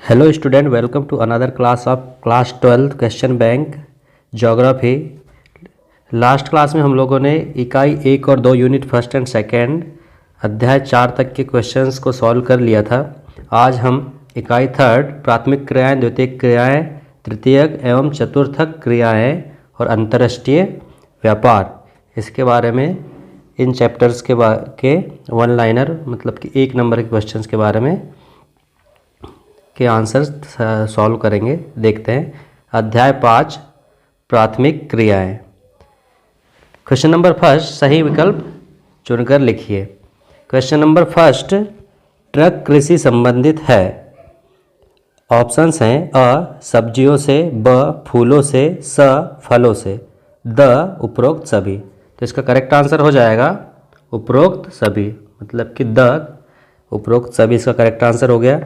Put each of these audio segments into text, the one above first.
Hello student, welcome to another class of class 12 question bank geography. Last class में हम लोगों ने इकाई 1 और 2 यूनिट फर्स्ट एंड सेकेंड अध्याय 4 तक के क्वेश्चंस को सॉल्व कर लिया था। आज हम इकाई थर्ड प्राथमिक क्रियाएं, द्वितीयक क्रियाएं, तृतीयक एवं चतुर्थक क्रियाएं और अंतर्राष्ट्रीय व्यापार, इसके बारे में इन चैप्टर्स के वन लाइनर मतलब कि 1 नंबर के क्वेश्चंस के बारे में के आंसर सॉल्व करेंगे। देखते हैं अध्याय 5 प्राथमिक क्रियाएं। क्वेश्चन नंबर फर्स्ट, सही विकल्प चुनकर लिखिए। क्वेश्चन नंबर फर्स्ट, ट्रक कृषि संबंधित है। ऑप्शंस हैं अ सब्जियों से, ब फूलों से, स फलों से, द उपरोक्त सभी। तो इसका करेक्ट आंसर हो जाएगा उपरोक्त सभी, मतलब कि द उपरोक्त सभी इसका करेक्ट आंसर हो गया।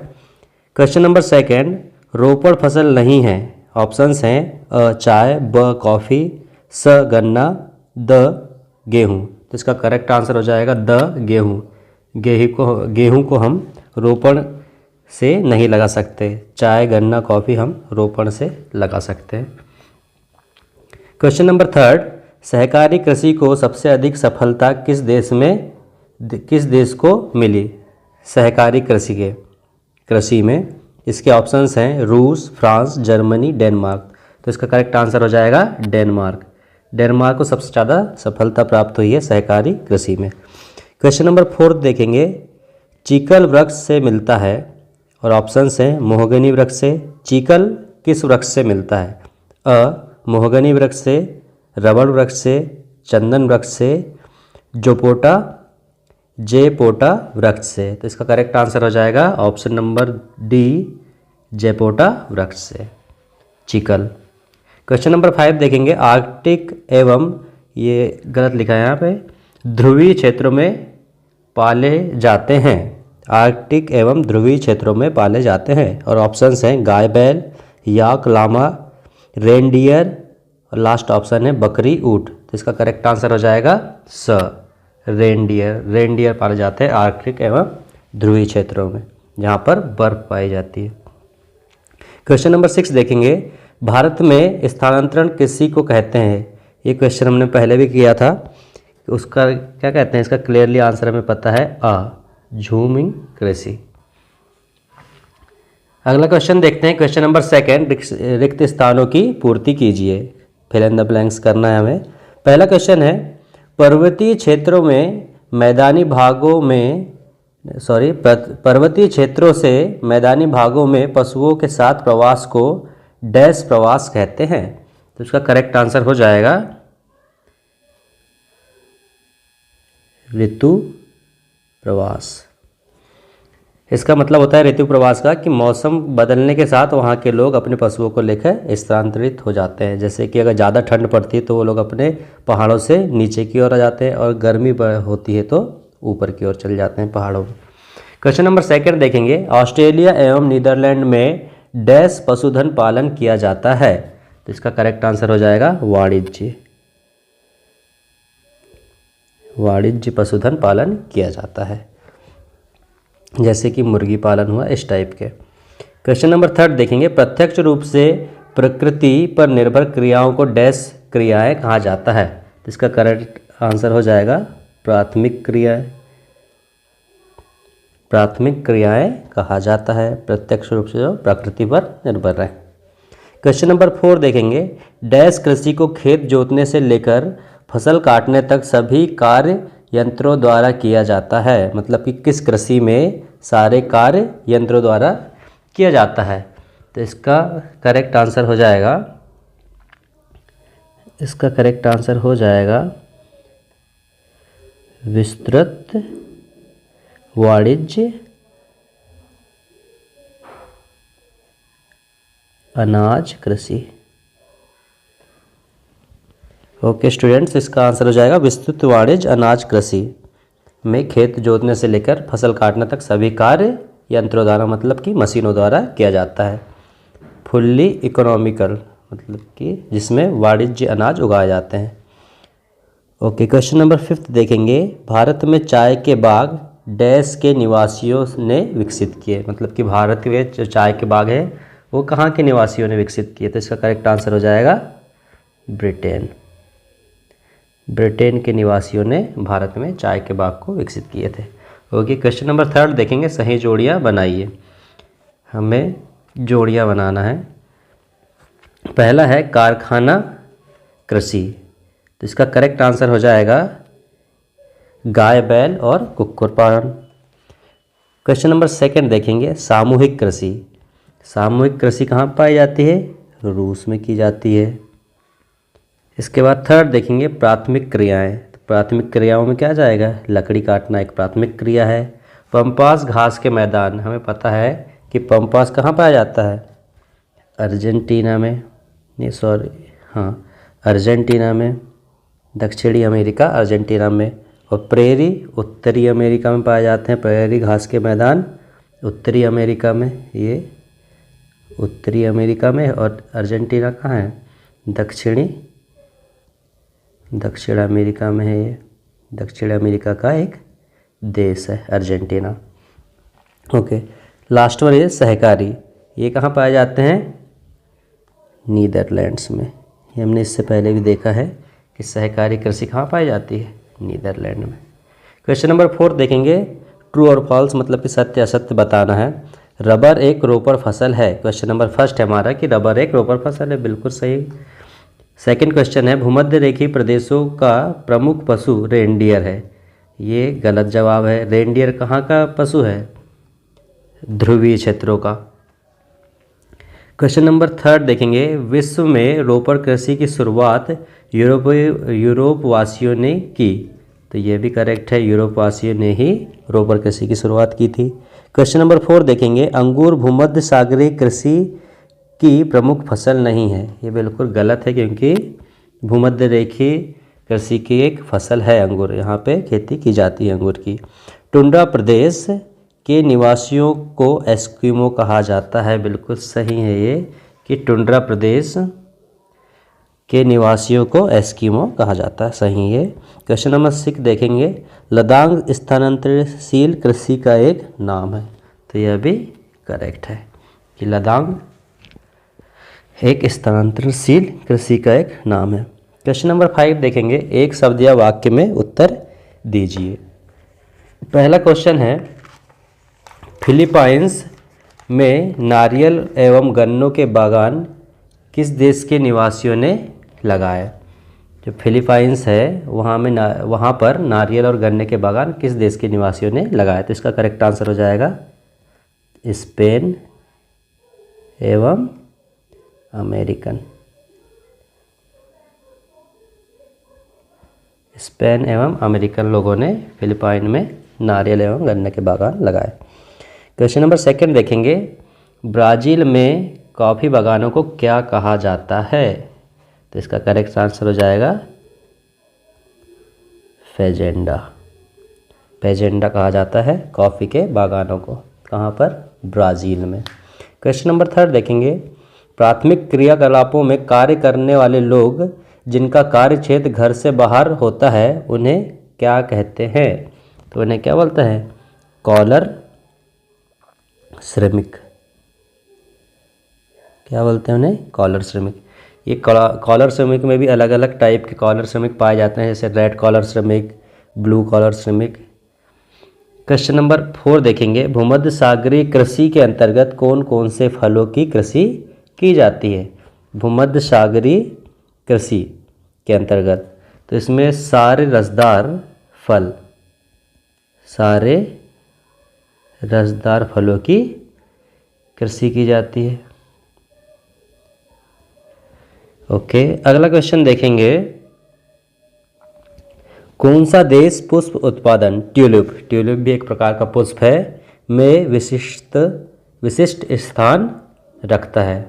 क्वेश्चन नंबर सेकेंड, रोपड़ फसल नहीं है। ऑप्शंस हैं अ चाय, ब कॉफ़ी, स गन्ना, द गेहूँ। तो इसका करेक्ट आंसर हो जाएगा द गेहूँ। गेहूँ को हम रोपण से नहीं लगा सकते। चाय, गन्ना, कॉफ़ी हम रोपण से लगा सकते हैं। क्वेश्चन नंबर थर्ड, सहकारी कृषि को सबसे अधिक सफलता किस देश को मिली? सहकारी कृषि में इसके ऑप्शंस हैं रूस, फ्रांस, जर्मनी, डेनमार्क। तो इसका करेक्ट आंसर हो जाएगा डेनमार्क। डेनमार्क को सबसे ज़्यादा सफलता प्राप्त हुई है सहकारी कृषि में। क्वेश्चन नंबर फोर्थ देखेंगे, चीकल वृक्ष से मिलता है और ऑप्शंस हैं मोहगनी वृक्ष से। चीकल किस वृक्ष से मिलता है? अ मोहगनी वृक्ष से, रबड़ वृक्ष से, चंदन वृक्ष से, जेपोटा वृक्ष से। तो इसका करेक्ट आंसर हो जाएगा ऑप्शन नंबर डी, जेपोटा वृक्ष से, चीकल। क्वेश्चन नंबर 5 देखेंगे, आर्कटिक एवं, ये गलत लिखा है यहाँ पे, ध्रुवीय क्षेत्रों में पाले जाते हैं। आर्कटिक एवं ध्रुवीय क्षेत्रों में पाले जाते हैं और ऑप्शंस हैं गाय बैल, याक लामा, रेनडियर और लास्ट ऑप्शन है बकरी ऊँट। तो इसका करेक्ट आंसर हो जाएगा स, रेनडियर पाले जाते हैं आर्कटिक एवं ध्रुवीय क्षेत्रों में जहाँ पर बर्फ पाई जाती है। क्वेश्चन नंबर 6 देखेंगे, भारत में स्थानांतरण कृषि को कहते हैं। ये क्वेश्चन हमने पहले भी किया था, उसका क्या कहते हैं? इसका क्लियरली आंसर हमें पता है अ झूमिंग कृषि। अगला क्वेश्चन देखते हैं, क्वेश्चन नंबर सेकेंड, रिक्त स्थानों की पूर्ति कीजिए। फिल इन द ब्लैंक्स करना है हमें। पहला क्वेश्चन है, पर्वतीय क्षेत्रों से मैदानी भागों में पशुओं के साथ प्रवास को डैश प्रवास कहते हैं। तो इसका करेक्ट आंसर हो जाएगा ऋतु प्रवास। इसका मतलब होता है ऋतु प्रवास का कि मौसम बदलने के साथ वहाँ के लोग अपने पशुओं को लेकर स्थानांतरित हो जाते हैं। जैसे कि अगर ज़्यादा ठंड पड़ती है तो वो लोग अपने पहाड़ों से नीचे की ओर आ जाते हैं और गर्मी होती है तो ऊपर की ओर चले जाते हैं पहाड़ों में। क्वेश्चन नंबर सेकेंड देखेंगे, ऑस्ट्रेलिया एवं नीदरलैंड में डैश पशुधन पालन किया जाता है। तो इसका करेक्ट आंसर हो जाएगा वाणिज्य पशुधन पालन किया जाता है, जैसे कि मुर्गी पालन हुआ, इस टाइप के। क्वेश्चन नंबर थर्ड देखेंगे, प्रत्यक्ष रूप से प्रकृति पर निर्भर क्रियाओं को डैश क्रियाएं कहा जाता है। तो इसका करेक्ट आंसर हो जाएगा प्राथमिक क्रियाएं कहा जाता है, प्रत्यक्ष रूप से जो प्रकृति पर निर्भर है। क्वेश्चन नंबर 4 देखेंगे, डैश कृषि को खेत जोतने से लेकर फसल काटने तक सभी कार्य यंत्रों द्वारा किया जाता है। मतलब कि किस कृषि में सारे कार्य यंत्रों द्वारा किया जाता है। तो इसका करेक्ट आंसर हो जाएगा विस्तृत वाणिज्य अनाज कृषि। ओके स्टूडेंट्स, इसका आंसर हो जाएगा विस्तृत वाणिज्य अनाज कृषि में खेत जोतने से लेकर फसल काटने तक सभी कार्य यंत्रों द्वारा, मतलब कि मशीनों द्वारा किया जाता है। फुल्ली इकोनॉमिकल, मतलब कि जिसमें वाणिज्य अनाज उगाए जाते हैं। ओके क्वेश्चन नंबर 5 देखेंगे, भारत में चाय के बाग डैश के निवासियों ने विकसित किए। मतलब कि भारत के जो चाय के बाग है वो कहाँ के निवासियों ने विकसित किए? तो इसका करेक्ट आंसर हो जाएगा ब्रिटेन। ब्रिटेन के निवासियों ने भारत में चाय के बाग को विकसित किए थे। ओके, क्वेश्चन नंबर 3 देखेंगे, सही जोड़ियाँ बनाइए। हमें जोड़ियाँ बनाना है। पहला है कारखाना कृषि, तो इसका करेक्ट आंसर हो जाएगा गाय बैल और कुक्कुट पालन। क्वेश्चन नंबर 2 देखेंगे, सामूहिक कृषि। सामूहिक कृषि कहाँ पाई जाती है? रूस में की जाती है। इसके बाद 3 देखेंगे, प्राथमिक क्रियाएं। तो प्राथमिक क्रियाओं में क्या जाएगा? लकड़ी काटना एक प्राथमिक क्रिया है। पंपास घास के मैदान, हमें पता है कि पंपास कहाँ पाया जाता है? अर्जेंटीना में, नहीं सॉरी, हाँ अर्जेंटीना में, दक्षिणी अमेरिका अर्जेंटीना में। और प्रेरी उत्तरी अमेरिका में पाए जाते हैं। प्रेरी घास के मैदान उत्तरी अमेरिका में, ये उत्तरी अमेरिका में। और अर्जेंटीना कहाँ है? दक्षिण अमेरिका में है। ये दक्षिण अमेरिका का एक देश है अर्जेंटीना। ओके, लास्ट वन है सहकारी। ये कहाँ पाए जाते हैं? नीदरलैंड्स में। ये हमने इससे पहले भी देखा है कि सहकारी कृषि कहाँ पाई जाती है? नीदरलैंड में। क्वेश्चन नंबर 4 देखेंगे, ट्रू और फॉल्स, मतलब कि सत्य असत्य बताना है। रबर एक रोपर फसल है। क्वेश्चन नंबर 1 है हमारा कि रबर एक रोपर फसल है, बिल्कुल सही। सेकंड क्वेश्चन है, भूमध्य रेखीय प्रदेशों का प्रमुख पशु रेनडियर है। ये गलत जवाब है। रेनडियर कहाँ का पशु है? ध्रुवीय क्षेत्रों का। क्वेश्चन नंबर 3 देखेंगे, विश्व में रोपर कृषि की शुरुआत यूरोप वासियों ने की। तो ये भी करेक्ट है, यूरोप वासियों ने ही रोपर कृषि की शुरुआत की थी। क्वेश्चन नंबर 4 देखेंगे, अंगूर भूमध्य सागरीय कृषि की प्रमुख फसल नहीं है। ये बिल्कुल गलत है, क्योंकि भूमध्य रेखीय कृषि की एक फसल है अंगूर, यहाँ पे खेती की जाती है अंगूर की। टुंड्रा प्रदेश के निवासियों को एस्किमो कहा जाता है। बिल्कुल सही है ये कि टुंड्रा प्रदेश के निवासियों को एस्किमो कहा जाता है, सही है। क्वेश्चन नंबर 6 देखेंगे, लद्दाख स्थानांतरशील कृषि का एक नाम है। तो यह भी करेक्ट है कि लद्दाख एक स्थानांतरशील कृषि का एक नाम है। क्वेश्चन नंबर 5 देखेंगे, एक शब्द या वाक्य में उत्तर दीजिए। पहला क्वेश्चन है, फिलीपाइंस में नारियल एवं गन्नों के बागान किस देश के निवासियों ने लगाए? जो फिलीपाइंस है वहाँ पर नारियल और गन्ने के बागान किस देश के निवासियों ने लगाए? तो इसका करेक्ट आंसर हो जाएगा स्पेन एवं अमेरिकन। स्पेन एवं अमेरिकन लोगों ने फिलीपाइन में नारियल एवं गन्ने के बागान लगाए। क्वेश्चन नंबर 2 देखेंगे, ब्राज़ील में कॉफ़ी बागानों को क्या कहा जाता है? तो इसका करेक्ट आंसर हो जाएगा फेजेंडा। फेजेंडा कहा जाता है कॉफ़ी के बागानों को। कहाँ पर? ब्राज़ील में। क्वेश्चन नंबर 3 देखेंगे, प्राथमिक क्रियाकलापों में कार्य करने वाले लोग जिनका कार्य क्षेत्र घर से बाहर होता है उन्हें क्या कहते हैं? तो उन्हें क्या बोलते हैं? कॉलर श्रमिक। क्या बोलते हैं उन्हें? कॉलर श्रमिक। ये कॉलर श्रमिक में भी अलग अलग टाइप के कॉलर श्रमिक पाए जाते हैं, जैसे रेड कॉलर श्रमिक, ब्लू कॉलर श्रमिक। क्वेश्चन नंबर 4 देखेंगे, भूमध्य सागरीय कृषि के अंतर्गत कौन कौन से फलों की कृषि की जाती है? भूमध्य सागरीय कृषि के अंतर्गत तो इसमें सारे रसदार फल, सारे रसदार फलों की कृषि की जाती है। ओके, अगला क्वेश्चन देखेंगे, कौन सा देश पुष्प उत्पादन ट्यूलिप भी एक प्रकार का पुष्प है में विशिष्ट स्थान रखता है?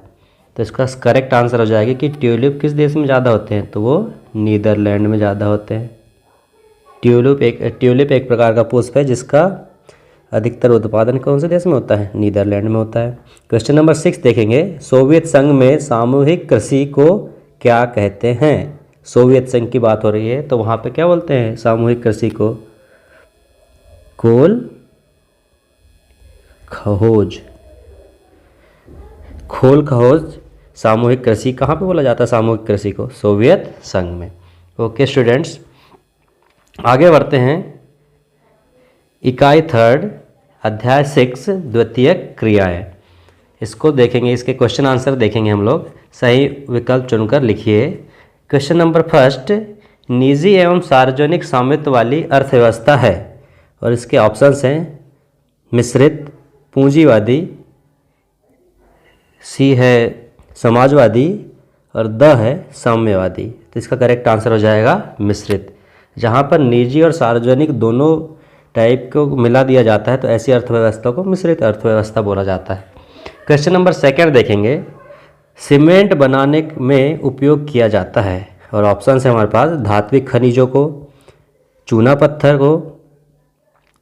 तो इसका करेक्ट आंसर हो जाएगा कि ट्यूलिप किस देश में ज़्यादा होते हैं? तो वो नीदरलैंड में ज़्यादा होते हैं। ट्यूलिप एक प्रकार का पुष्प है जिसका अधिकतर उत्पादन कौन से देश में होता है? नीदरलैंड में होता है। क्वेश्चन नंबर 6 देखेंगे, सोवियत संघ में सामूहिक कृषि को क्या कहते हैं? सोवियत संघ की बात हो रही है तो वहाँ पे क्या बोलते हैं सामूहिक कृषि को? कोल खहोज, खोल खहोज सामूहिक कृषि कहाँ पे बोला जाता है सामूहिक कृषि को? सोवियत संघ में। ओके स्टूडेंट्स, आगे बढ़ते हैं। इकाई थर्ड अध्याय 6 द्वितीयक क्रियाएं, इसको देखेंगे, इसके क्वेश्चन आंसर देखेंगे हम लोग। सही विकल्प चुनकर लिखिए। क्वेश्चन नंबर फर्स्ट, निजी एवं सार्वजनिक स्वामित्व वाली अर्थव्यवस्था है, और इसके ऑप्शंस हैं मिश्रित, पूंजीवादी, सी है समाजवादी, और द है साम्यवादी। तो इसका करेक्ट आंसर हो जाएगा मिश्रित। जहाँ पर निजी और सार्वजनिक दोनों टाइप को मिला दिया जाता है तो ऐसी अर्थव्यवस्था को मिश्रित अर्थव्यवस्था बोला जाता है। क्वेश्चन नंबर सेकंड देखेंगे। सीमेंट बनाने में उपयोग किया जाता है, और ऑप्शन है हमारे पास धात्विक खनिजों को, चूना पत्थर को,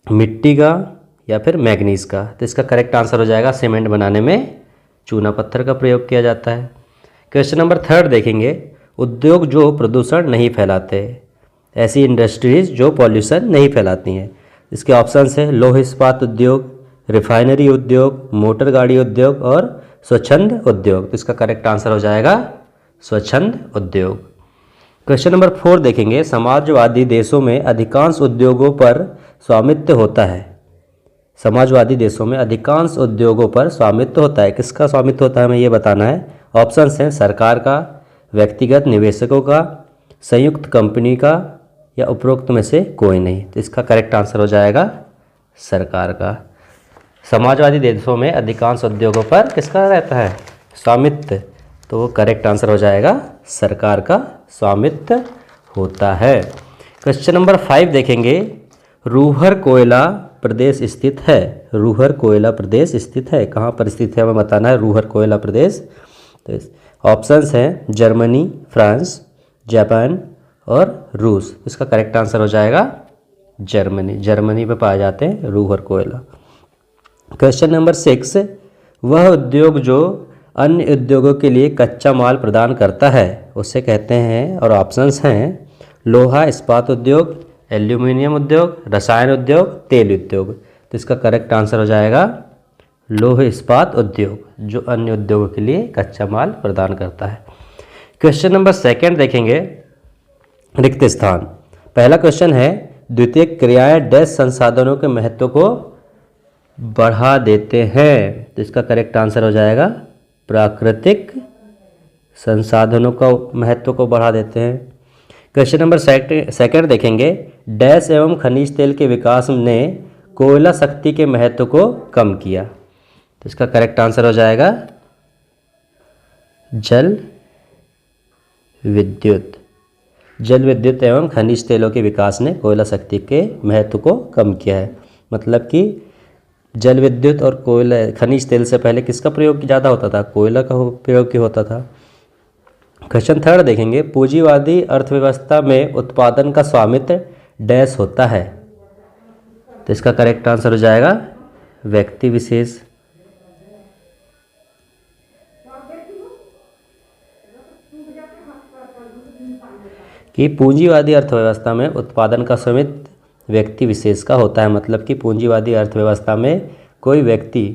मिट्टी का, या फिर मैग्नीज का। तो इसका करेक्ट आंसर हो जाएगा सीमेंट बनाने में चूना पत्थर का प्रयोग किया जाता है। क्वेश्चन नंबर थर्ड देखेंगे। उद्योग जो प्रदूषण नहीं फैलाते, ऐसी इंडस्ट्रीज जो पॉल्यूशन नहीं फैलाती हैं। इसके ऑप्शंस है लौह इस्पात उद्योग, रिफाइनरी उद्योग, मोटर गाड़ी उद्योग और स्वच्छंद उद्योग। तो इसका करेक्ट आंसर हो जाएगा स्वच्छंद उद्योग। क्वेश्चन नंबर 4 देखेंगे। समाजवादी देशों में अधिकांश उद्योगों पर स्वामित्व होता है। समाजवादी देशों में अधिकांश उद्योगों पर स्वामित्व होता है। किसका स्वामित्व होता है हमें ये बताना है। ऑप्शंस हैं सरकार का, व्यक्तिगत निवेशकों का, संयुक्त कंपनी का, या उपरोक्त में से कोई नहीं। तो इसका करेक्ट आंसर हो जाएगा सरकार का। समाजवादी देशों में अधिकांश उद्योगों पर किसका रहता है स्वामित्व, तो वो करेक्ट आंसर हो जाएगा सरकार का स्वामित्व होता है। क्वेश्चन नंबर 5 देखेंगे। रूहर कोयला प्रदेश स्थित है। रूहर कोयला प्रदेश स्थित है, कहाँ पर स्थित है हमें बताना है रूहर कोयला प्रदेश। तो ऑप्शंस हैं जर्मनी, फ्रांस, जापान और रूस। इसका करेक्ट आंसर हो जाएगा जर्मनी। जर्मनी में पाए जाते हैं रूहर कोयला। क्वेश्चन नंबर 6, वह उद्योग जो अन्य उद्योगों के लिए कच्चा माल प्रदान करता है उसे कहते हैं, और ऑप्शंस हैं लोहा इस्पात उद्योग, एल्यूमिनियम उद्योग, रसायन उद्योग, तेल उद्योग। तो इसका करेक्ट आंसर हो जाएगा लोह इस्पात उद्योग, जो अन्य उद्योगों के लिए कच्चा माल प्रदान करता है। क्वेश्चन नंबर 2 देखेंगे। रिक्त स्थान। पहला क्वेश्चन है द्वितीय क्रियाएं डैश संसाधनों के महत्व को बढ़ा देते हैं। तो इसका करेक्ट आंसर हो जाएगा प्राकृतिक संसाधनों का महत्व को बढ़ा देते हैं। क्वेश्चन नंबर 2 देखेंगे। डैश एवं खनिज तेल के विकास ने कोयला शक्ति के महत्व को कम किया। तो इसका करेक्ट आंसर हो जाएगा जल विद्युत। जल विद्युत एवं खनिज तेलों के विकास ने कोयला शक्ति के महत्व को कम किया है। मतलब कि जल विद्युत और कोयला खनिज तेल से पहले किसका प्रयोग ज़्यादा होता था, कोयला का प्रयोग की होता था। क्वेश्चन 3 देखेंगे। पूंजीवादी अर्थव्यवस्था में उत्पादन का स्वामित्व डैश होता है। तो इसका करेक्ट आंसर हो जाएगा व्यक्ति विशेष। कि पूंजीवादी अर्थव्यवस्था में उत्पादन का स्वामित्व व्यक्ति विशेष का होता है। मतलब कि पूंजीवादी अर्थव्यवस्था में कोई व्यक्ति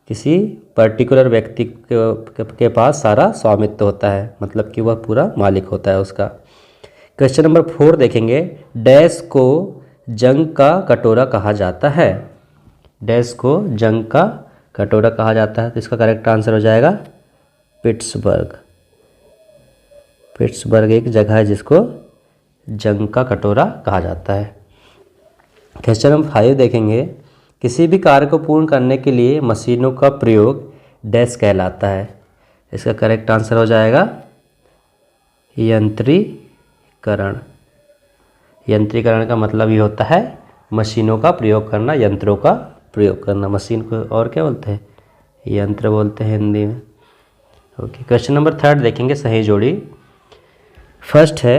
किसी पर्टिकुलर व्यक्ति के पास सारा स्वामित्व होता है, मतलब कि वह पूरा मालिक होता है उसका। क्वेश्चन नंबर 4 देखेंगे। डैश को जंग का कटोरा कहा जाता है। डैश को जंग का कटोरा कहा जाता है। तो इसका करेक्ट आंसर हो जाएगा पिट्सबर्ग। पिट्सबर्ग एक जगह है जिसको जंग का कटोरा कहा जाता है। क्वेश्चन नंबर 5 देखेंगे। किसी भी कार्य को पूर्ण करने के लिए मशीनों का प्रयोग डैश कहलाता है। इसका करेक्ट आंसर हो जाएगा यंत्रीकरण। यंत्रीकरण का मतलब ये होता है मशीनों का प्रयोग करना, यंत्रों का प्रयोग करना। मशीन को और क्या बोलते हैं, यंत्र बोलते हैं हिंदी में। ओके, क्वेश्चन नंबर 3 देखेंगे सही जोड़ी। फर्स्ट है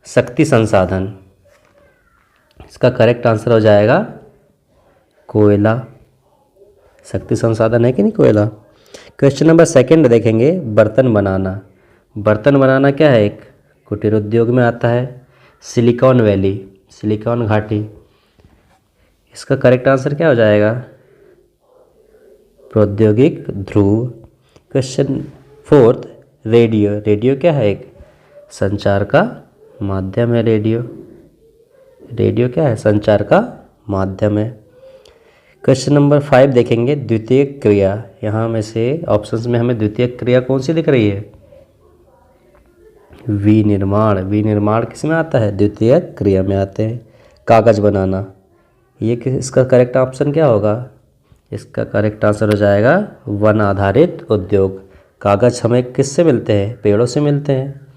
शक्ति संसाधन। इसका करेक्ट आंसर हो जाएगा कोयला। शक्ति संसाधन है कि नहीं कोयला। क्वेश्चन नंबर 2 देखेंगे बर्तन बनाना। बर्तन बनाना क्या है, एक कुटीर उद्योग में आता है। सिलिकॉन वैली, सिलिकॉन घाटी। इसका करेक्ट आंसर क्या हो जाएगा प्रौद्योगिक ध्रुव। Question 4, radio. रेडियो क्या है? एक संचार का माध्यम है। रेडियो क्या है? संचार का माध्यम है। क्वेश्चन नंबर 5 देखेंगे, द्वितीयक क्रिया। यहाँ में से ऑप्शंस में हमें द्वितीयक क्रिया कौन सी दिख रही है? विनिर्माण। विनिर्माण किस में आता है? द्वितीयक क्रिया में आते हैं। कागज बनाना, ये इसका करेक्ट ऑप्शन क्या होगा? इसका करेक्ट आंसर हो जाएगा वन आधारित उद्योग। कागज हमें किससे मिलते हैं? पेड़ों से मिलते हैं।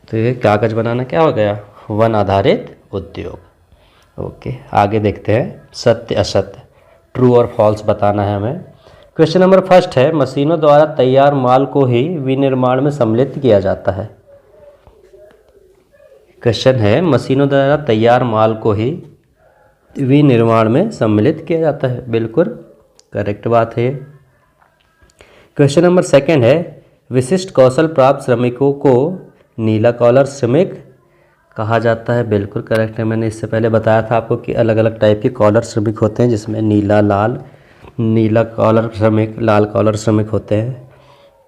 तो ये कागज बनाना क्या हो गया? वन आधारित उद्योग। ओके, आगे देखते हैं, सत्य असत्य, ट्रू और फॉल्स बताना है हमें। क्वेश्चन नंबर 1 है, मशीनों द्वारा तैयार माल को ही विनिर्माण में सम्मिलित किया जाता है। क्वेश्चन है, मशीनों द्वारा तैयार माल को ही विनिर्माण में सम्मिलित किया जाता है। बिल्कुल करेक्ट बात है। क्वेश्चन नंबर 2 है, विशिष्ट कौशल प्राप्त श्रमिकों को नीला कॉलर श्रमिक कहा जाता है। बिल्कुल करेक्ट है। मैंने इससे पहले बताया था आपको कि अलग अलग टाइप के कॉलर श्रमिक होते हैं, जिसमें नीला कॉलर श्रमिक, लाल कॉलर श्रमिक होते हैं।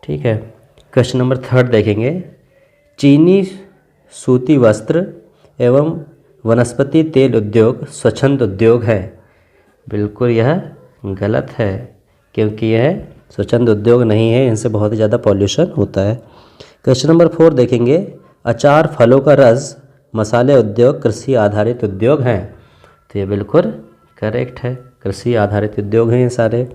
ठीक है। क्वेश्चन नंबर 3 देखेंगे, चीनी सूती वस्त्र एवं वनस्पति तेल उद्योग स्वच्छंद उद्योग है। बिल्कुल यह गलत है, क्योंकि यह स्वच्छंद उद्योग नहीं है, इनसे बहुत ही ज़्यादा पॉल्यूशन होता है। क्वेश्चन नंबर 4 देखेंगे, अचार, फलों का रस, मसाले उद्योग कृषि आधारित उद्योग हैं। तो ये बिल्कुल करेक्ट है, कृषि आधारित उद्योग हैं ये सारे।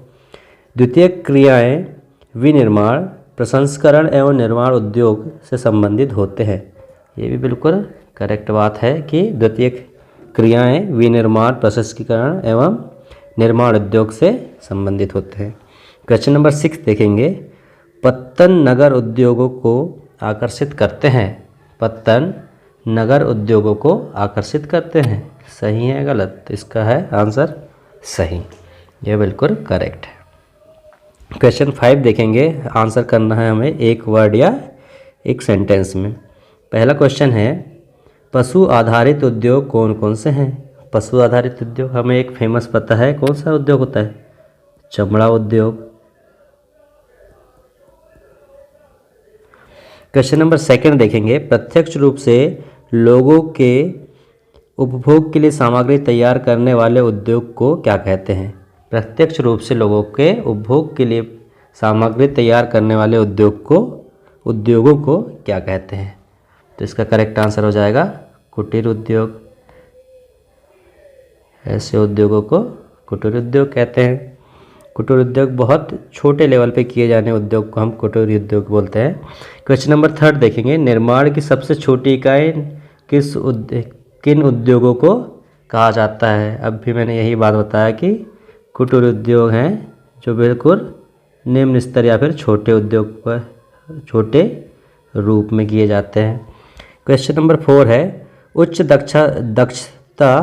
द्वितीय क्रियाएं विनिर्माण, प्रसंस्करण एवं निर्माण उद्योग से संबंधित होते हैं। ये भी बिल्कुल करेक्ट बात है कि द्वितीय क्रियाएं विनिर्माण, प्रसंस्करण एवं निर्माण उद्योग से संबंधित होते हैं। क्वेश्चन नंबर 6 देखेंगे, पत्तन नगर उद्योगों को आकर्षित करते हैं। पत्तन नगर उद्योगों को आकर्षित करते हैं। सही है गलत? इसका है आंसर सही, यह बिल्कुल करेक्ट है। क्वेश्चन 5 देखेंगे, आंसर करना है हमें एक वर्ड या एक सेंटेंस में। पहला क्वेश्चन है, पशु आधारित उद्योग कौन कौन से हैं? पशु आधारित उद्योग हमें एक फेमस पता है, कौन सा उद्योग होता है? चमड़ा उद्योग। क्वेश्चन नंबर 2 देखेंगे, प्रत्यक्ष रूप से लोगों के उपभोग के लिए सामग्री तैयार करने वाले उद्योग को क्या कहते हैं? प्रत्यक्ष रूप से लोगों के उपभोग के लिए सामग्री तैयार करने वाले उद्योगों को क्या कहते हैं? तो इसका करेक्ट आंसर हो जाएगा कुटीर उद्योग। ऐसे उद्योगों को कुटीर उद्योग कहते हैं। कुटीर उद्योग बहुत छोटे लेवल पे किए जाने उद्योग को हम कुटीर उद्योग बोलते हैं। क्वेश्चन नंबर 3 देखेंगे, निर्माण की सबसे छोटी इकाई किन उद्योगों को कहा जाता है? अब भी मैंने यही बात बताया कि कुटीर उद्योग हैं जो बिल्कुल निम्न स्तर या फिर छोटे उद्योग पर छोटे रूप में किए जाते हैं। क्वेश्चन नंबर 4 है, उच्च दक्षता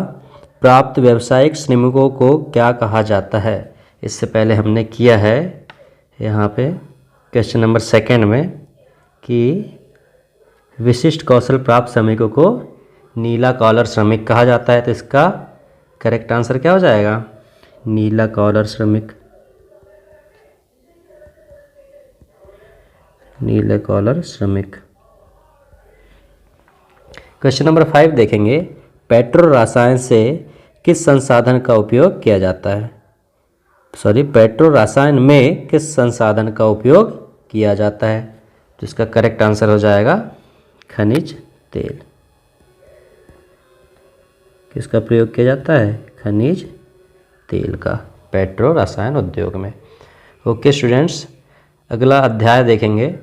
प्राप्त व्यावसायिक श्रमिकों को क्या कहा जाता है? इससे पहले हमने किया है यहाँ पे क्वेश्चन नंबर 2 में कि विशिष्ट कौशल प्राप्त श्रमिकों को नीला कॉलर श्रमिक कहा जाता है। तो इसका करेक्ट आंसर क्या हो जाएगा? नीला कॉलर श्रमिक। नीले कॉलर श्रमिक। क्वेश्चन नंबर 5 देखेंगे, पेट्रो रसायन से किस संसाधन का उपयोग किया जाता है? पेट्रो रसायन में किस संसाधन का उपयोग किया जाता है? तो इसका करेक्ट आंसर हो जाएगा खनिज तेल। किसका प्रयोग किया जाता है? खनिज तेल का, पेट्रो रसायन उद्योग में। ओके स्टूडेंट्स, अगला अध्याय देखेंगे,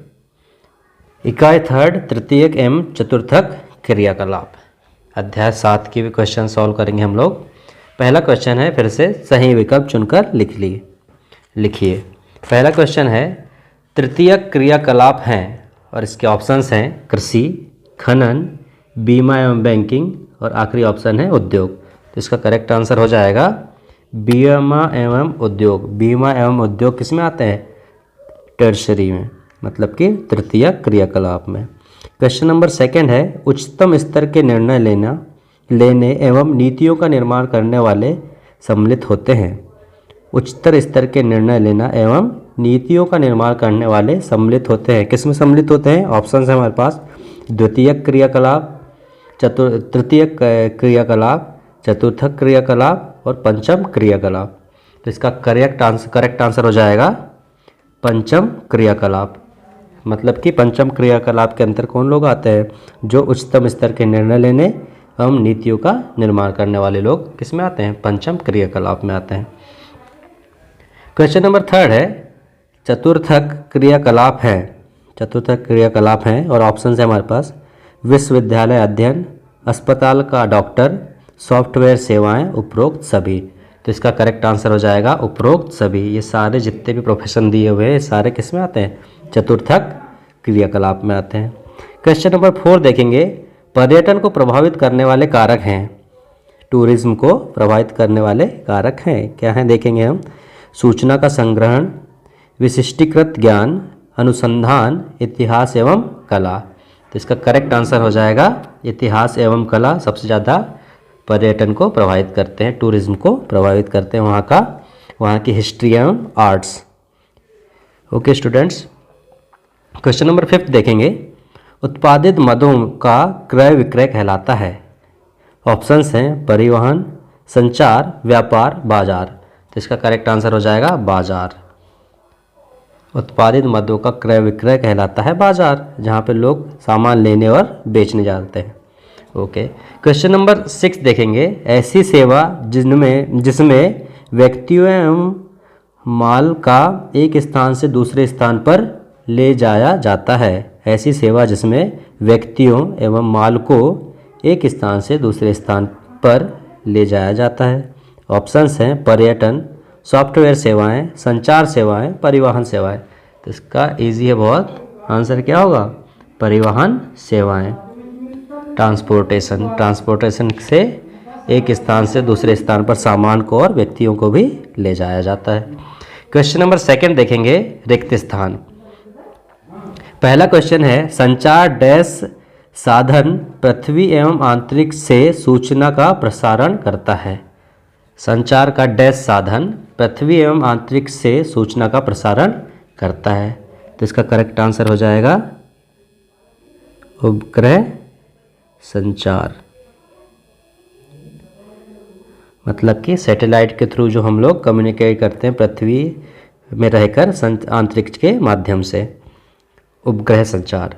इकाई 3 तृतीयक एवं चतुर्थक क्रियाकलाप। अध्याय 7 की भी क्वेश्चन सॉल्व करेंगे हम लोग। पहला क्वेश्चन है, फिर से सही विकल्प चुनकर लिखिए। पहला क्वेश्चन है, तृतीयक क्रियाकलाप हैं और इसके ऑप्शंस हैं कृषि, खनन, बीमा एवं बैंकिंग और आखिरी ऑप्शन है उद्योग। तो इसका करेक्ट आंसर हो जाएगा बीमा एवं उद्योग। बीमा एवं उद्योग किस में आते हैं? टर्शरी में, मतलब कि तृतीय क्रियाकलाप में। क्वेश्चन नंबर 2 है, उच्चतम स्तर के निर्णय लेने एवं नीतियों का निर्माण करने वाले सम्मिलित होते हैं। उच्चतर स्तर के निर्णय लेना एवं नीतियों का निर्माण करने वाले सम्मिलित होते हैं। किस में सम्मिलित होते हैं? ऑप्शन है हमारे पास द्वितीयक क्रियाकलाप, तृतीयक क्रियाकलाप, चतुर्थक क्रियाकलाप और पंचम क्रियाकलाप। तो इसका करेक्ट आंसर हो जाएगा पंचम क्रियाकलाप। मतलब कि पंचम क्रियाकलाप के अंतर कौन लोग आते हैं? जो उच्चतम स्तर के निर्णय लेने एवं नीतियों का निर्माण करने वाले लोग किस में आते हैं? पंचम क्रियाकलाप में आते हैं। क्वेश्चन नंबर 3 है चतुर्थक क्रियाकलाप है। चतुर्थक क्रियाकलाप हैं और ऑप्शन है हमारे पास विश्वविद्यालय अध्ययन, अस्पताल का डॉक्टर, सॉफ्टवेयर सेवाएं, उपरोक्त सभी। तो इसका करेक्ट आंसर हो जाएगा उपरोक्त सभी। ये सारे जितने भी प्रोफेशन दिए हुए हैं सारे किस में आते हैं? चतुर्थक क्रियाकलाप में आते हैं। क्वेश्चन नंबर 4 देखेंगे पर्यटन को प्रभावित करने वाले कारक हैं। टूरिज्म को प्रभावित करने वाले कारक हैं, क्या हैं देखेंगे हम। सूचना का संग्रहण, विशिष्टीकृत ज्ञान, अनुसंधान, इतिहास एवं कला। तो इसका करेक्ट आंसर हो जाएगा इतिहास एवं कला सबसे ज़्यादा पर्यटन को प्रभावित करते हैं, टूरिज्म को प्रभावित करते हैं, वहाँ की हिस्ट्री एवं arts. Okay students, question number 5 देखेंगे उत्पादित मदों का क्रय विक्रय कहलाता है। ऑप्शंस हैं परिवहन, संचार, व्यापार, बाजार। तो इसका करेक्ट आंसर हो जाएगा बाजार। उत्पादित मदों का क्रय विक्रय कहलाता है बाजार, जहाँ पे लोग सामान लेने और बेचने जाते हैं। ओके, क्वेश्चन नंबर 6 देखेंगे ऐसी सेवा जिसमें व्यक्तियों एवं माल का एक स्थान से दूसरे स्थान पर ले जाया जाता है। ऐसी सेवा जिसमें व्यक्तियों एवं माल को एक स्थान से दूसरे स्थान पर ले जाया जाता है। ऑप्शंस हैं पर्यटन, सॉफ्टवेयर सेवाएं, संचार सेवाएं, परिवहन सेवाएं। तो इसका इजी है बहुत, आंसर क्या होगा? परिवहन सेवाएं। ट्रांसपोर्टेशन से एक स्थान से दूसरे स्थान पर सामान को और व्यक्तियों को भी ले जाया जाता है। क्वेश्चन नंबर 2 देखेंगे रिक्त स्थान। पहला क्वेश्चन है संचार डैश साधन पृथ्वी एवं अंतरिक्ष से सूचना का प्रसारण करता है। संचार का डैश साधन पृथ्वी एवं अंतरिक्ष से सूचना का प्रसारण करता है। तो इसका करेक्ट आंसर हो जाएगा उपग्रह संचार। मतलब कि सैटेलाइट के थ्रू जो हम लोग कम्युनिकेट करते हैं पृथ्वी में रहकर अंतरिक्ष के माध्यम से, उपग्रह संचार।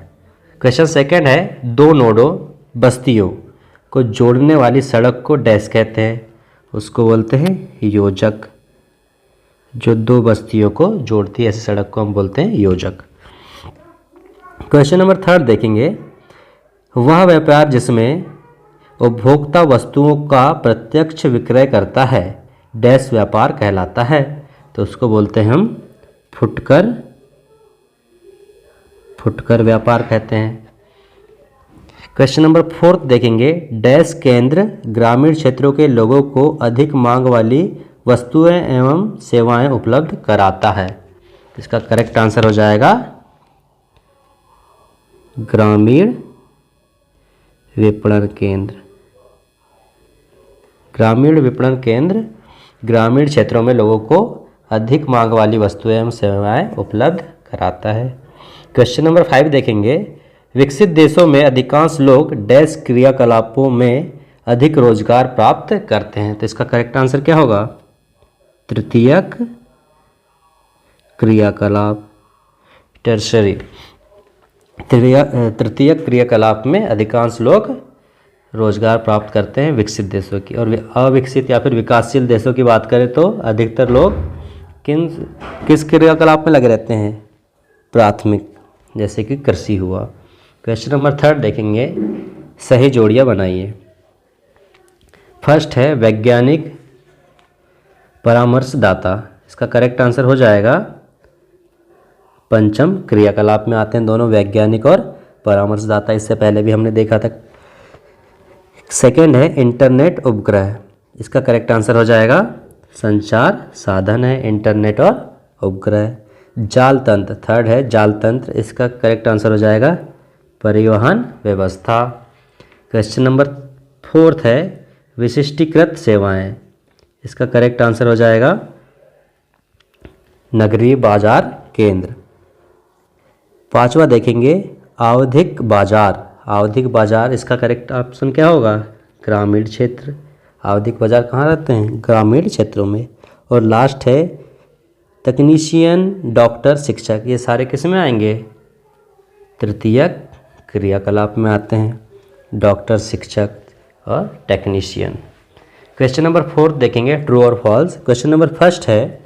क्वेश्चन 2 है दो नोडों बस्तियों को जोड़ने वाली सड़क को डैश कहते हैं। उसको बोलते हैं योजक। जो दो बस्तियों को जोड़ती है ऐसी सड़क को हम बोलते हैं योजक। क्वेश्चन नंबर 3 देखेंगे वह व्यापार जिसमें उपभोक्ता वस्तुओं का प्रत्यक्ष विक्रय करता है डैश व्यापार कहलाता है। तो उसको बोलते हैं हम फुटकर व्यापार कहते हैं। क्वेश्चन नंबर 4 देखेंगे डैश केंद्र ग्रामीण क्षेत्रों के लोगों को अधिक मांग वाली वस्तुएं एवं सेवाएं उपलब्ध कराता है। इसका करेक्ट आंसर हो जाएगा ग्रामीण विपणन केंद्र। ग्रामीण विपणन केंद्र ग्रामीण क्षेत्रों में लोगों को अधिक मांग वाली वस्तुएं एवं सेवाएं उपलब्ध कराता है। क्वेश्चन नंबर 5 देखेंगे विकसित देशों में अधिकांश लोग डैश क्रियाकलापों में अधिक रोजगार प्राप्त करते हैं। तो इसका करेक्ट आंसर क्या होगा? तृतीयक क्रियाकलाप, टर्शरी। तृतीयक क्रियाकलाप में अधिकांश लोग रोजगार प्राप्त करते हैं विकसित देशों की। और अविकसित या फिर विकासशील देशों की बात करें तो अधिकतर लोग किस क्रियाकलाप में लगे रहते हैं? प्राथमिक, जैसे कि कृषि हुआ। क्वेश्चन नंबर 3 देखेंगे सही जोड़ियाँ बनाइए। फर्स्ट है वैज्ञानिक परामर्शदाता। इसका करेक्ट आंसर हो जाएगा पंचम क्रियाकलाप में आते हैं दोनों, वैज्ञानिक और परामर्शदाता। इससे पहले भी हमने देखा था। सेकंड है इंटरनेट उपग्रह। इसका करेक्ट आंसर हो जाएगा संचार साधन है इंटरनेट और उपग्रह। जाल तंत्र, थर्ड है जाल तंत्र। इसका करेक्ट आंसर हो जाएगा परिवहन व्यवस्था। क्वेश्चन नंबर 4 है विशिष्टीकृत सेवाएं। इसका करेक्ट आंसर हो जाएगा नगरीय बाजार केंद्र। पांचवा देखेंगे आवधिक बाजार। आवधिक बाजार, इसका करेक्ट ऑप्शन क्या होगा? ग्रामीण क्षेत्र। आवधिक बाजार कहाँ रहते हैं? ग्रामीण क्षेत्रों में। और लास्ट है तकनीशियन, डॉक्टर, शिक्षक। ये सारे किस में आएंगे? तृतीयक क्रियाकलाप में आते हैं, डॉक्टर, शिक्षक और टेक्नीशियन। क्वेश्चन नंबर 4 देखेंगे, ट्रू और फॉल्स। क्वेश्चन नंबर फर्स्ट है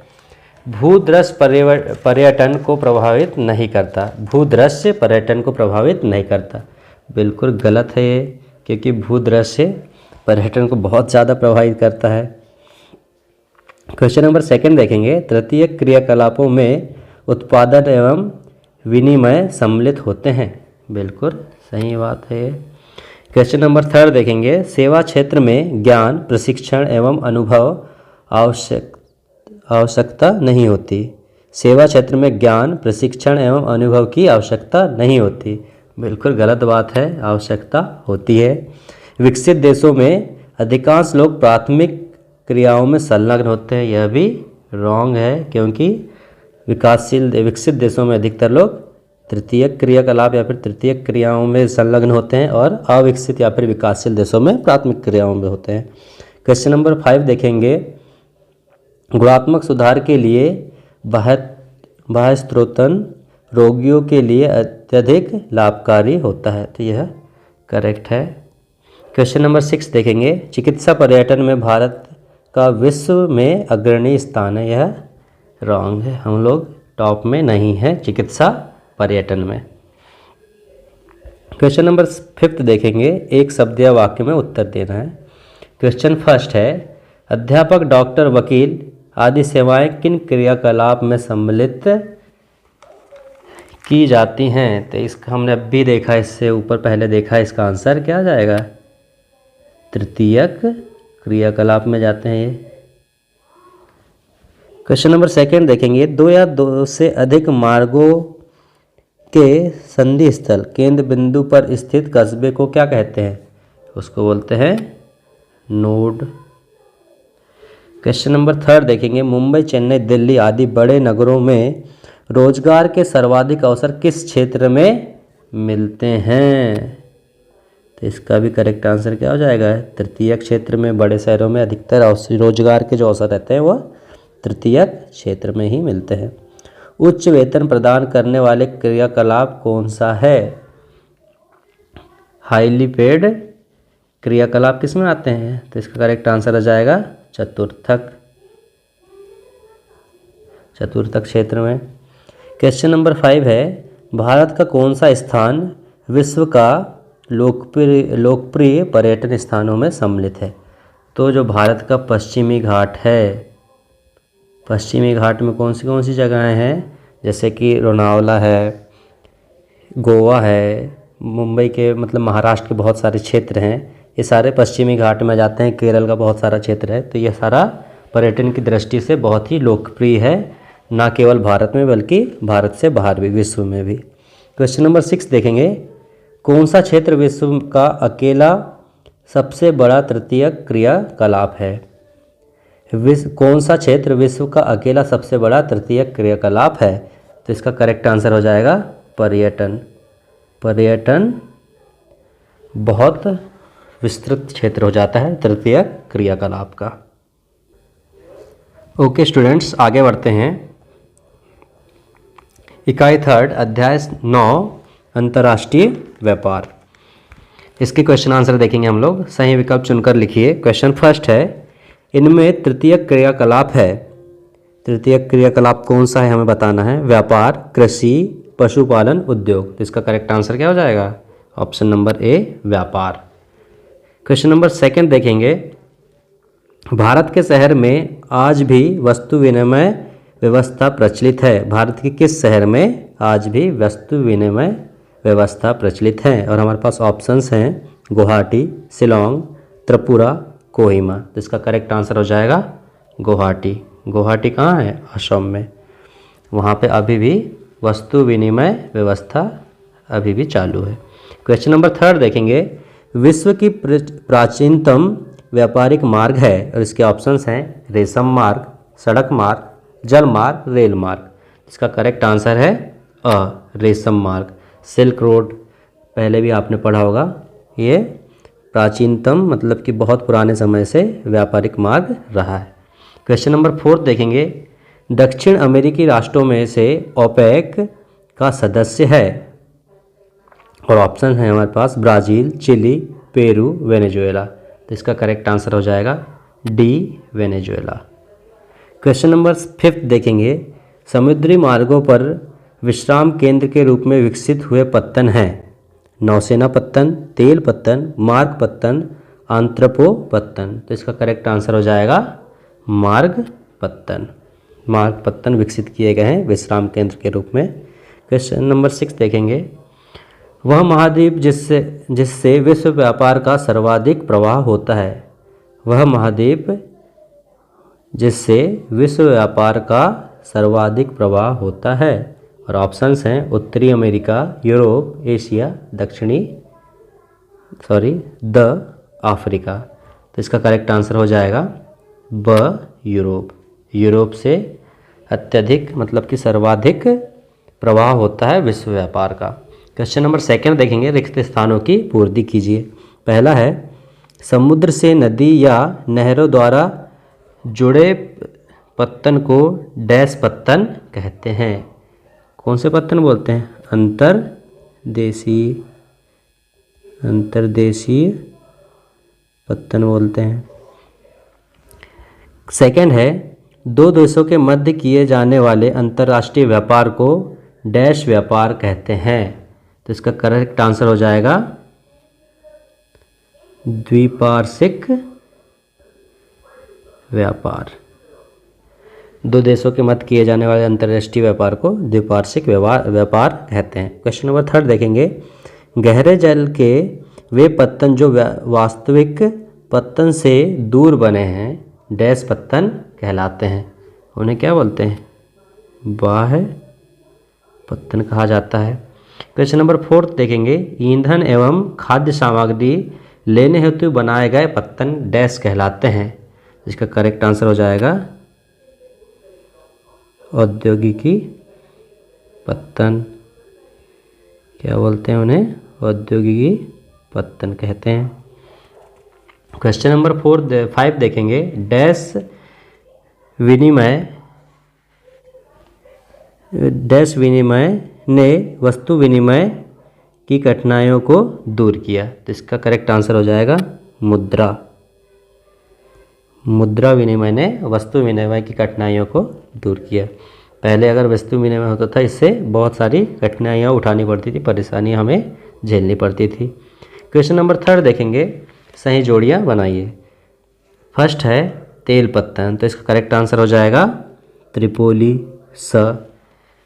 भूदृश्य पर्यटन को प्रभावित नहीं करता। भूदृश्य पर्यटन को प्रभावित नहीं करता, बिल्कुल गलत है ये, क्योंकि भूदृश्य पर्यटन को बहुत ज़्यादा प्रभावित करता है। क्वेश्चन नंबर सेकंड देखेंगे, तृतीय क्रियाकलापों में उत्पादन एवं विनिमय सम्मिलित होते हैं। बिल्कुल सही बात है। क्वेश्चन नंबर थर्ड देखेंगे, सेवा क्षेत्र में ज्ञान, प्रशिक्षण एवं अनुभव आवश्यकता नहीं होती। सेवा क्षेत्र में ज्ञान, प्रशिक्षण एवं अनुभव की आवश्यकता नहीं होती, बिल्कुल गलत बात है, आवश्यकता होती है। विकसित देशों में अधिकांश लोग प्राथमिक क्रियाओं में संलग्न होते हैं, यह भी रॉन्ग है, क्योंकि विकसित देशों में अधिकतर लोग तृतीयक क्रियाकलाप या फिर तृतीयक क्रियाओं में संलग्न होते हैं और अविकसित या फिर विकासशील देशों में प्राथमिक क्रियाओं में होते हैं। क्वेश्चन नंबर 5 देखेंगे, गुणात्मक सुधार के लिए बाह्य स्त्रोतन रोगियों के लिए अत्यधिक लाभकारी होता है, तो यह करेक्ट है। क्वेश्चन नंबर 6 देखेंगे, चिकित्सा पर्यटन में भारत का विश्व में अग्रणी स्थान है, यह रॉन्ग है, हम लोग टॉप में नहीं है चिकित्सा पर्यटन में। क्वेश्चन नंबर 5 देखेंगे, एक शब्द या वाक्य में उत्तर देना है। क्वेश्चन फर्स्ट है, अध्यापक, डॉक्टर, वकील आदि सेवाएं किन क्रियाकलाप में सम्मिलित की जाती हैं? तो इसका हमने अब भी देखा, इससे ऊपर पहले देखा, इसका आंसर क्या जाएगा? तृतीयक क्रियाकलाप में जाते हैं ये। क्वेश्चन नंबर सेकंड देखेंगे, दो या दो से अधिक मार्गों के संधि स्थल केंद्र बिंदु पर स्थित कस्बे को क्या कहते हैं? उसको बोलते हैं नोड। क्वेश्चन नंबर थर्ड देखेंगे, मुंबई, चेन्नई, दिल्ली आदि बड़े नगरों में रोजगार के सर्वाधिक अवसर किस क्षेत्र में मिलते हैं? तो इसका भी करेक्ट आंसर क्या हो जाएगा? तृतीय क्षेत्र में। बड़े शहरों में अधिकतर रोजगार के जो अवसर रहते हैं वह तृतीय क्षेत्र में ही मिलते हैं। उच्च वेतन प्रदान करने वाले क्रियाकलाप कौन सा है? हाईली पेड क्रियाकलाप किस में आते हैं? तो इसका करेक्ट आंसर आ जाएगा चतुर्थक क्षेत्र में। क्वेश्चन नंबर 5 है, भारत का कौन सा स्थान विश्व का लोकप्रिय पर्यटन स्थानों में सम्मिलित है? तो जो भारत का पश्चिमी घाट है, पश्चिमी घाट में कौन सी जगहें हैं? जैसे कि लोनावला है, गोवा है, मुंबई के मतलब महाराष्ट्र के बहुत सारे क्षेत्र हैं, ये सारे पश्चिमी घाट में जाते हैं। केरल का बहुत सारा क्षेत्र है, तो यह सारा पर्यटन की दृष्टि से बहुत ही लोकप्रिय है, ना केवल भारत में बल्कि भारत से बाहर भी, विश्व में भी। क्वेश्चन नंबर 6 देखेंगे, कौन सा क्षेत्र विश्व का अकेला सबसे बड़ा तृतीय क्रियाकलाप है? कौन सा क्षेत्र विश्व का अकेला सबसे बड़ा तृतीय क्रियाकलाप है? तो इसका करेक्ट आंसर हो जाएगा पर्यटन। पर्यटन बहुत विस्तृत क्षेत्र हो जाता है तृतीय क्रियाकलाप का। ओके स्टूडेंट्स, आगे बढ़ते हैं। इकाई थर्ड, अध्याय 9, अंतर्राष्ट्रीय व्यापार। इसके क्वेश्चन आंसर देखेंगे हम लोग। सही विकल्प चुनकर लिखिए। क्वेश्चन फर्स्ट है, इनमें तृतीय क्रियाकलाप है। तृतीय क्रियाकलाप कौन सा है हमें बताना है। व्यापार, कृषि, पशुपालन, उद्योग। तो इसका करेक्ट आंसर क्या हो जाएगा? ऑप्शन नंबर ए, व्यापार। क्वेश्चन नंबर सेकंड देखेंगे, भारत के शहर में आज भी वस्तु विनिमय व्यवस्था प्रचलित है। भारत के किस शहर में आज भी वस्तु विनिमय व्यवस्था प्रचलित है? और हमारे पास ऑप्शंस हैं गुवाहाटी, शिलोंग, त्रिपुरा, कोहिमा। तो इसका करेक्ट आंसर हो जाएगा गुवाहाटी। गुवाहाटी कहाँ है? असम में। वहाँ पे अभी भी वस्तु विनिमय व्यवस्था अभी भी चालू है। क्वेश्चन नंबर थर्ड देखेंगे, विश्व की प्राचीनतम व्यापारिक मार्ग है और इसके ऑप्शंस हैं रेशम मार्ग, सड़क मार्ग, जल मार्ग, रेल मार्ग। इसका करेक्ट आंसर है रेशम मार्ग। सिल्क रोड पहले भी आपने पढ़ा होगा, ये प्राचीनतम मतलब कि बहुत पुराने समय से व्यापारिक मार्ग रहा है। क्वेश्चन नंबर 4 देखेंगे, दक्षिण अमेरिकी राष्ट्रों में से ओपेक का सदस्य है, और ऑप्शन है हमारे पास ब्राज़ील, चिली, पेरू, वेनेजुएला। तो इसका करेक्ट आंसर हो जाएगा डी, वेनेजुएला। क्वेश्चन नंबर 5 देखेंगे, समुद्री मार्गों पर विश्राम केंद्र के रूप में विकसित हुए पत्तन हैं। नौसेना पत्तन, तेल पत्तन, मार्ग पत्तन, आंत्रपो पत्तन। तो इसका करेक्ट आंसर हो जाएगा मार्ग पत्तन। मार्ग पत्तन विकसित किए गए हैं विश्राम केंद्र के रूप में। क्वेश्चन नंबर 6 देखेंगे, वह महाद्वीप जिससे विश्व व्यापार का सर्वाधिक प्रवाह होता है। वह महाद्वीप जिससे विश्व व्यापार का सर्वाधिक प्रवाह होता है, और ऑप्शंस हैं उत्तरी America, Europe, Asia, the Africa. तो इसका करेक्ट आंसर हो जाएगा ब, यूरोप। यूरोप से अत्यधिक मतलब कि सर्वाधिक प्रवाह होता है विश्व व्यापार का। क्वेश्चन नंबर 2 देखेंगे, रिक्त स्थानों की पूर्ति कीजिए। पहला है, समुद्र से नदी या नहरों द्वारा जुड़े पत्तन को डैश पत्तन कहते हैं। कौन से पत्तन बोलते हैं? अंतर्देशीय पत्तन बोलते हैं। सेकंड है, दो देशों के मध्य किए जाने वाले अंतर्राष्ट्रीय व्यापार को डैश व्यापार कहते हैं। तो इसका करेक्ट आंसर हो जाएगा द्विपार्श्विक व्यापार। दो देशों के मध्य किए जाने वाले अंतर्राष्ट्रीय व्यापार को द्विपार्श्विक व्यापार कहते हैं। क्वेश्चन नंबर 3 देखेंगे, गहरे जल के वे पत्तन जो वास्तविक पत्तन से दूर बने हैं डैश पत्तन कहलाते हैं। उन्हें क्या बोलते हैं? बाह्य पत्तन कहा जाता है। क्वेश्चन नंबर 4 देखेंगे, ईंधन एवं खाद्य सामग्री लेने हेतु बनाए गए पत्तन डैश कहलाते हैं। इसका करेक्ट आंसर हो जाएगा औद्योगिकी पत्तन। क्या बोलते हैं उन्हें? औद्योगिकी पत्तन कहते हैं। क्वेश्चन नंबर 5 देखेंगे, डैश विनिमय ने वस्तु विनिमय की कठिनाइयों को दूर किया। तो इसका करेक्ट आंसर हो जाएगा मुद्रा विनिमय ने वस्तु विनिमय की कठिनाइयों को दूर किया। पहले अगर वस्तु विनिमय होता था, इससे बहुत सारी कठिनाइयाँ उठानी पड़ती थी, परेशानियाँ हमें झेलनी पड़ती थी। क्वेश्चन नंबर 3 देखेंगे, सही जोड़ियाँ बनाइए। फर्स्ट है तेल पत्तन, तो इसका करेक्ट आंसर हो जाएगा त्रिपोली स।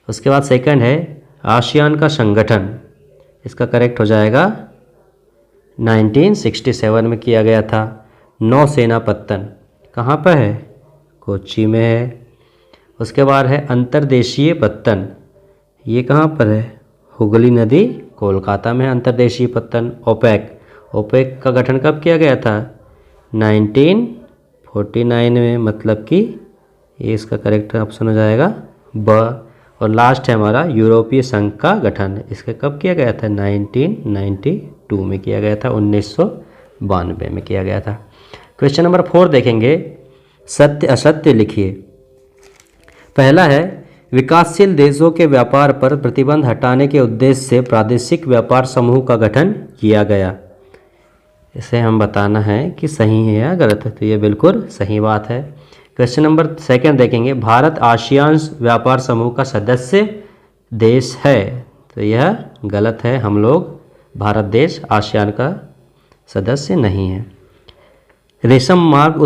उसके बाद सेकंड है आसियान का संगठन, इसका करेक्ट हो जाएगा 1967 में किया गया था। नौसेना पत्तन कहाँ पर है? कोच्चि में है। उसके बाद है अंतर्देशीय पत्तन, ये कहाँ पर है? हुगली नदी, कोलकाता में है अंतर्देशीय पत्तन। ओपेक का गठन कब किया गया था? 1949 में, मतलब कि ये इसका करेक्ट ऑप्शन हो जाएगा ब। और लास्ट है हमारा यूरोपीय संघ का गठन, इसका कब किया गया था? 1992 में किया गया था, 1992 में किया गया था। क्वेश्चन नंबर 4 देखेंगे, सत्य असत्य लिखिए। पहला है, विकासशील देशों के व्यापार पर प्रतिबंध हटाने के उद्देश्य से प्रादेशिक व्यापार समूह का गठन किया गया। इसे हम बताना है कि सही है या गलत है, तो ये बिल्कुल सही बात है। क्वेश्चन नंबर 2 देखेंगे, भारत आसियान व्यापार समूह का सदस्य देश है, तो यह गलत है। हम लोग भारत देश आसियान का सदस्य नहीं है। रेशम मार्ग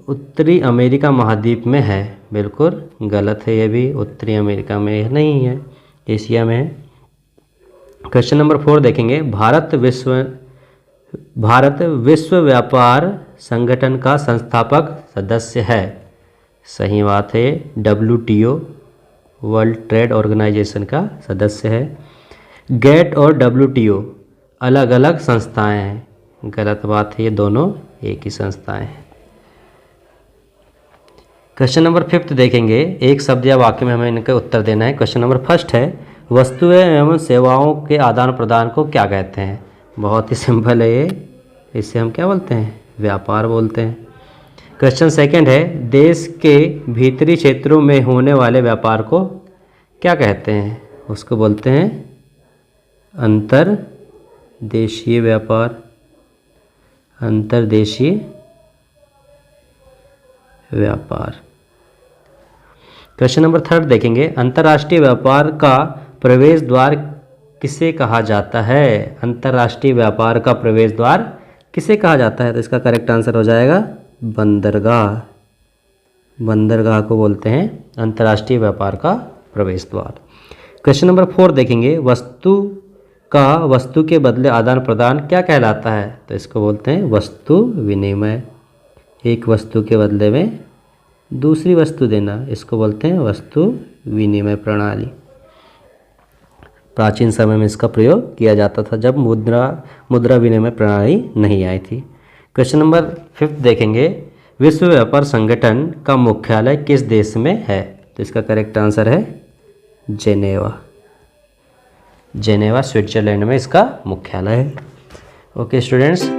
उत्तरी अमेरिका महाद्वीप में है, बिल्कुल गलत है, यह भी उत्तरी अमेरिका में नहीं है, एशिया में है। क्वेश्चन नंबर 4 देखेंगे, भारत विश्व व्यापार संगठन का संस्थापक सदस्य है। सही बात है, WTO वर्ल्ड ट्रेड ऑर्गेनाइजेशन का सदस्य है। गेट और WTO अलग अलग संस्थाएं हैं, गलत बात है, ये दोनों एक ही संस्थाएं हैं। क्वेश्चन नंबर 5 देखेंगे, एक शब्द या वाक्य में हमें इनका उत्तर देना है। क्वेश्चन नंबर 1 है, वस्तुएं एवं सेवाओं के आदान प्रदान को क्या कहते हैं? बहुत ही सिंपल है ये, इसे हम क्या बोलते हैं? व्यापार बोलते हैं। क्वेश्चन 2 है, देश के भीतरी क्षेत्रों में होने वाले व्यापार को क्या कहते हैं? उसको बोलते हैं अंतर्देशीय व्यापार। अंतर्देशीय व्यापार। क्वेश्चन नंबर 3 देखेंगे, अंतर्राष्ट्रीय व्यापार का प्रवेश द्वार किसे कहा जाता है? अंतर्राष्ट्रीय व्यापार का प्रवेश द्वार किसे कहा जाता है? तो इसका करेक्ट आंसर हो जाएगा बंदरगाह। बंदरगाह को बोलते हैं अंतर्राष्ट्रीय व्यापार का प्रवेश द्वार। क्वेश्चन नंबर 4 देखेंगे, वस्तु का वस्तु के बदले आदान प्रदान क्या कहलाता है? तो इसको बोलते हैं वस्तु विनिमय। एक वस्तु के बदले में दूसरी वस्तु देना, इसको बोलते हैं वस्तु विनिमय प्रणाली। प्राचीन समय में इसका प्रयोग किया जाता था जब मुद्रा विनिमय प्रणाली नहीं आई थी। क्वेश्चन नंबर 5 देखेंगे, विश्व व्यापार संगठन का मुख्यालय किस देश में है? तो इसका करेक्ट आंसर है जेनेवा। जेनेवा स्विट्जरलैंड में इसका मुख्यालय है। Okay students,